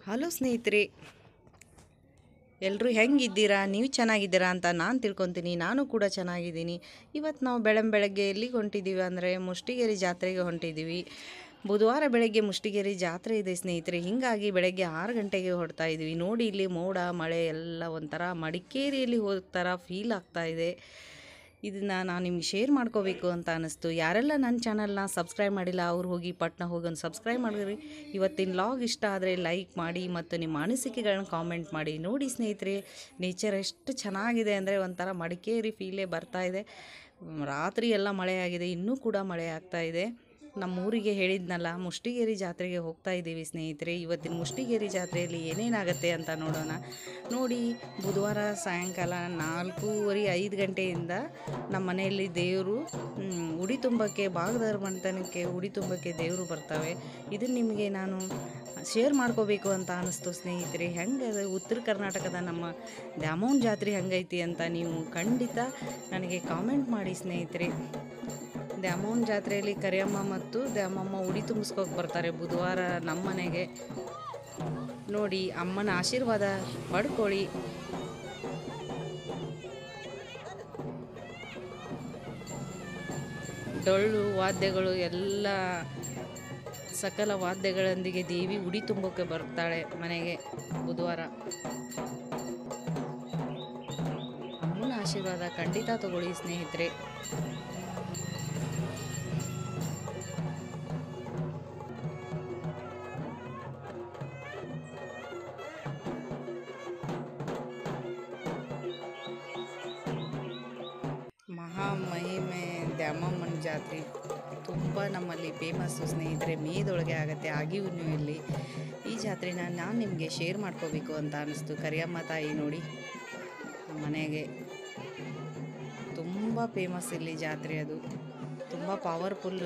Hello ಸ್ನೇಹಿತರೆ, ಎಲ್ಲರೂ ಹೆಂಗಿದ್ದೀರಾ? ನೀವು ಚೆನ್ನಾಗಿದ್ದೀರಾ ಅಂತ ನಾನು ತಿಳ್ಕೊತೀನಿ. ನಾನು ಕೂಡ ಚೆನ್ನಾಗಿದ್ದೀನಿ. ಇವತ್ತು ನಾವು ಬೆಳಗ್ಗೆ ಎಲ್ಲಿಗೆ ಹೊಂಟಿದ್ದೀವಿ ಅಂದರೆ ಮುಷ್ಟಿಗೇರಿ ಜಾತ್ರೆಗೆ ಹೊಂಟಿದ್ದೀವಿ. ಬುಧವಾರ ಬೆಳಗ್ಗೆ ಮುಷ್ಟಿಗೇರಿ ಜಾತ್ರೆ ಇದೆ ಸ್ನೇಹಿತರೆ. ಹೀಗಾಗಿ ಬೆಳಗ್ಗೆ 6 ಗಂಟೆಗೆ ಹೊರಡ್ತಾ ಇದ್ದೀವಿ. ನೋಡಿ, ಇಲ್ಲಿ ಮೋಡ ಮಳೆ ಎಲ್ಲ ಒಂಥರ ಮಡಿಕೇರಿಯಲ್ಲಿ ಹೋದ ಥರ ಫೀಲ್ ಆಗ್ತಾ ಇದೆ. ಇದನ್ನು ನಾನು ನಿಮ್ಗೆ ಶೇರ್ ಮಾಡ್ಕೋಬೇಕು ಅಂತ ಅನ್ನಿಸ್ತು. ಯಾರೆಲ್ಲ ನನ್ನ ಚಾನಲ್ನ ಸಬ್ಸ್ಕ್ರೈಬ್ ಮಾಡಿಲ್ಲ ಅವ್ರು ಹೋಗಿ ಪಟ್ನ ಹೋಗಿ ಒಂದು ಸಬ್ಸ್ಕ್ರೈಬ್ ಮಾಡಿರಿ. ಇವತ್ತಿನ ಲಾಗ್ ಇಷ್ಟ ಆದರೆ ಲೈಕ್ ಮಾಡಿ ಮತ್ತು ನಿಮ್ಮ ಅನಿಸಿಕೆಗಳನ್ನ ಕಾಮೆಂಟ್ ಮಾಡಿ. ನೋಡಿ ಸ್ನೇಹಿತರೆ, ನೇಚರ್ ಎಷ್ಟು ಚೆನ್ನಾಗಿದೆ ಅಂದರೆ ಒಂಥರ ಮಡಿಕೇರಿ ಫೀಲೇ ಬರ್ತಾ ಇದೆ. ರಾತ್ರಿ ಎಲ್ಲ ಮಳೆ ಆಗಿದೆ, ಇನ್ನೂ ಕೂಡ ಮಳೆ ಆಗ್ತಾ ಇದೆ. ನಮ್ಮೂರಿಗೆ ಹೇಳಿದ್ನಲ್ಲ, ಮುಷ್ಟಿಗೇರಿ ಜಾತ್ರೆಗೆ ಹೋಗ್ತಾ ಇದ್ದೀವಿ ಸ್ನೇಹಿತರೆ. ಇವತ್ತಿನ ಮುಷ್ಟಿಗೇರಿ ಜಾತ್ರೆಯಲ್ಲಿ ಏನೇನಾಗುತ್ತೆ ಅಂತ ನೋಡೋಣ. ನೋಡಿ, ಬುಧವಾರ ಸಾಯಂಕಾಲ 4:30-5 ಗಂಟೆಯಿಂದ ನಮ್ಮ ಮನೆಯಲ್ಲಿ ದೇವರು ಉಡಿ ತುಂಬಕ್ಕೆ, ಭಾಗದವ್ರ ಮನೆತನಕ್ಕೆ ಉಡಿ ತುಂಬಕ್ಕೆ ದೇವರು ಬರ್ತವೆ. ಇದನ್ನು ನಿಮಗೆ ನಾನು ಶೇರ್ ಮಾಡ್ಕೋಬೇಕು ಅಂತ ಅನ್ನಿಸ್ತು ಸ್ನೇಹಿತರೆ. ಹೆಂಗೆ ಉತ್ತರ ಕರ್ನಾಟಕದ ನಮ್ಮ ದ್ಯಾಮವ್ವನ ಜಾತ್ರೆ ಹೆಂಗೈತಿ ಅಂತ ನೀವು ಖಂಡಿತ ನನಗೆ ಕಾಮೆಂಟ್ ಮಾಡಿ ಸ್ನೇಹಿತರೆ. ದ್ಯಾಮವ್ವನ ಜಾತ್ರೆಯಲ್ಲಿ ಕರಿಯಮ್ಮ ಮತ್ತು ದ್ಯಾಮಮ್ಮ ಉಡಿ ತುಂಬಿಸ್ಕೋಕೆ ಬರ್ತಾರೆ ಬುಧವಾರ ನಮ್ಮ ಮನೆಗೆ. ನೋಡಿ, ಅಮ್ಮನ ಆಶೀರ್ವಾದ ಪಡ್ಕೊಳ್ಳಿ. ಡೊಳ್ಳು ವಾದ್ಯಗಳು ಎಲ್ಲ ಸಕಲ ವಾದ್ಯಗಳೊಂದಿಗೆ ದೇವಿ ಉಡಿ ತುಂಬೋಕೆ ಬರ್ತಾಳೆ ಮನೆಗೆ ಬುಧವಾರ. ಅಮ್ಮನ ಆಶೀರ್ವಾದ ಖಂಡಿತ ತಗೊಳ್ಳಿ ಸ್ನೇಹಿತರೆ. ಮಹಾಮಹಿಮೆ ದ್ಯಾಮಮ್ಮನ ಜಾತ್ರೆ ತುಂಬ ನಮ್ಮಲ್ಲಿ ಫೇಮಸ್ಸು ಸ್ನೇಹಿತರೆ. ಮೇದೊಳಗೆ ಆಗುತ್ತೆ, ಆಗಿ ಹುಣ್ಣಿಮೆಯಲ್ಲಿ. ಈ ಜಾತ್ರೆನ ನಾನು ನಿಮಗೆ ಶೇರ್ ಮಾಡ್ಕೋಬೇಕು ಅಂತ ಅನ್ನಿಸ್ತು. ಕರಿಯಮ್ಮ ತಾಯಿ ನೋಡಿ ಮನೆಗೆ ತುಂಬ ಫೇಮಸ್ ಇಲ್ಲಿ ಜಾತ್ರೆ. ಅದು ತುಂಬ ಪವರ್ಫುಲ್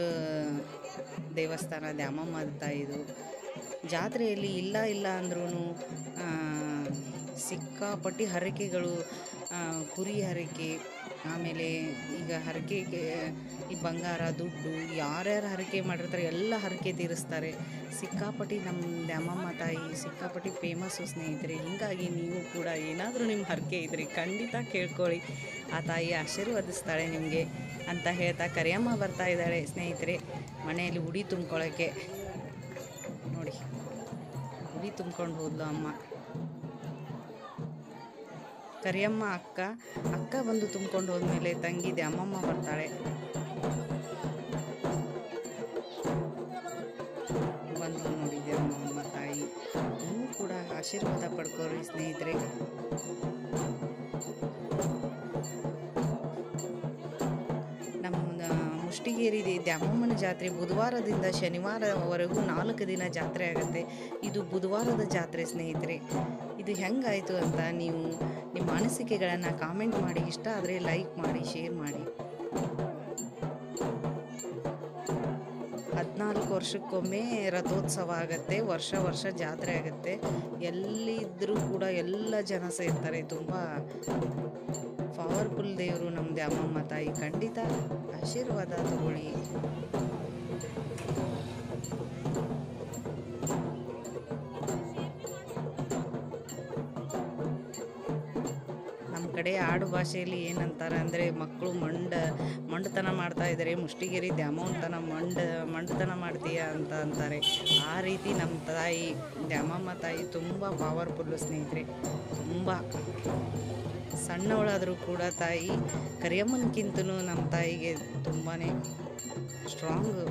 ದೇವಸ್ಥಾನ ದ್ಯಾಮಮ್ಮ ತಾಯಿದು. ಜಾತ್ರೆಯಲ್ಲಿ ಇಲ್ಲ ಅಂದ್ರೂ ಸಿಕ್ಕಾಪಟ್ಟಿ ಹರಕೆಗಳು, ಕುರಿ ಹರಕೆ, ಆಮೇಲೆ ಈಗ ಹರಕೆಗೆ ಈ ಬಂಗಾರ ದುಡ್ಡು ಯಾರ್ಯಾರು ಹರಕೆ ಮಾಡಿರ್ತಾರೆ ಎಲ್ಲ ಹರಕೆ ತೀರಿಸ್ತಾರೆ. ಸಿಕ್ಕಾಪಟ್ಟಿ ನಮ್ಮ ದ್ಯಾಮಮ್ಮ ತಾಯಿ ಸಿಕ್ಕಾಪಟ್ಟಿ ಫೇಮಸ್ಸು ಸ್ನೇಹಿತರೆ. ಹೀಗಾಗಿ ನೀವು ಕೂಡ ಏನಾದರೂ ನಿಮ್ಮ ಹರಕೆ ಇದ್ರಿ ಖಂಡಿತ ಕೇಳ್ಕೊಳ್ಳಿ, ಆ ತಾಯಿ ಆಶೀರ್ವದಿಸ್ತಾಳೆ ನಿಮಗೆ ಅಂತ ಹೇಳ್ತಾ ಕರಿಯಮ್ಮ ಬರ್ತಾ ಇದ್ದಾಳೆ ಸ್ನೇಹಿತರೆ ಮನೆಯಲ್ಲಿ ಉಡಿ ತುಂಬ್ಕೊಳ್ಳೋಕ್ಕೆ. ನೋಡಿ, ಉಡಿ ತುಂಬ್ಕೊಂಡು ಹೋದ್ಲು ಅಮ್ಮ. ಕರಿಯಮ್ಮ ಅಕ್ಕ ಬಂದು ತುಂಬ್ಕೊಂಡು ಹೋದ್ಮೇಲೆ ತಂಗಿ ದ್ಯಾಮಮ್ಮ ಬರ್ತಾಳೆ. ಬಂದು ನೋಡಿ ದ್ಯಾಮಮ್ಮ ತಾಯಿ. ನೀವು ಕೂಡ ಆಶೀರ್ವಾದ ಪಡ್ಕೋರಿ ಸ್ನೇಹಿತರೆ. ನಮ್ಮ ಮುಷ್ಟಿಗೇರಿ ದ್ಯಾಮಮ್ಮನ ಜಾತ್ರೆ ಬುಧವಾರದಿಂದ ಶನಿವಾರವರೆಗೂ 4 ದಿನ ಜಾತ್ರೆ ಆಗುತ್ತೆ. ಇದು ಬುಧವಾರದ ಜಾತ್ರೆ ಸ್ನೇಹಿತರೆ. ಇದು ಹೆಂಗಾಯಿತು ಅಂತ ನೀವು ನಿಮ್ಮ ಅನಿಸಿಕೆಗಳನ್ನು ಕಾಮೆಂಟ್ ಮಾಡಿ. ಇಷ್ಟ ಆದರೆ ಲೈಕ್ ಮಾಡಿ, ಶೇರ್ ಮಾಡಿ. 14 ವರ್ಷಕ್ಕೊಮ್ಮೆ ರಥೋತ್ಸವ ಆಗುತ್ತೆ, ವರ್ಷ ಜಾತ್ರೆ ಆಗುತ್ತೆ. ಎಲ್ಲಿದ್ದರೂ ಕೂಡ ಎಲ್ಲ ಜನ ಸೇರ್ತಾರೆ. ತುಂಬ ಪವರ್ಫುಲ್ ದೇವರು ನಮ್ಮ ದ್ಯಾಮಮ್ಮ ತಾಯಿ. ಖಂಡಿತ ಆಶೀರ್ವಾದ ತಗೊಳ್ಳಿ. ನಮ್ಮ ಕಡೆ ಆಡು ಭಾಷೆಯಲ್ಲಿ ಏನಂತಾರೆ ಅಂದರೆ, ಮಕ್ಕಳು ಮಂಡತನ ಮಾಡ್ತಾ ಇದ್ದಾರೆ, ಮುಷ್ಟಿಗೇರಿ ದ್ಯಾಮವ್ವನ ಮಂಡತನ ಮಾಡ್ತೀಯ ಅಂತ ಅಂತಾರೆ. ಆ ರೀತಿ ನಮ್ಮ ತಾಯಿ ದ್ಯಾಮಮ್ಮ ತಾಯಿ ತುಂಬ ಪವರ್ಫುಲ್ಲು ಸ್ನೇಹಿತರೆ. ತುಂಬ ಸಣ್ಣವಳಾದರೂ ಕೂಡ ತಾಯಿ ಕರಿಯಮ್ಮನಕ್ಕಿಂತನೂ ನಮ್ಮ ತಾಯಿಗೆ ತುಂಬಾ ಸ್ಟ್ರಾಂಗು.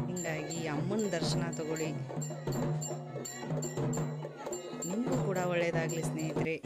ಹೀಗಾಗಿ ಅಮ್ಮನ ದರ್ಶನ ತಗೊಳ್ಳಿ. ನಿಮಗೂ ಕೂಡ ಒಳ್ಳೆಯದಾಗಲಿ ಸ್ನೇಹಿತರೆ.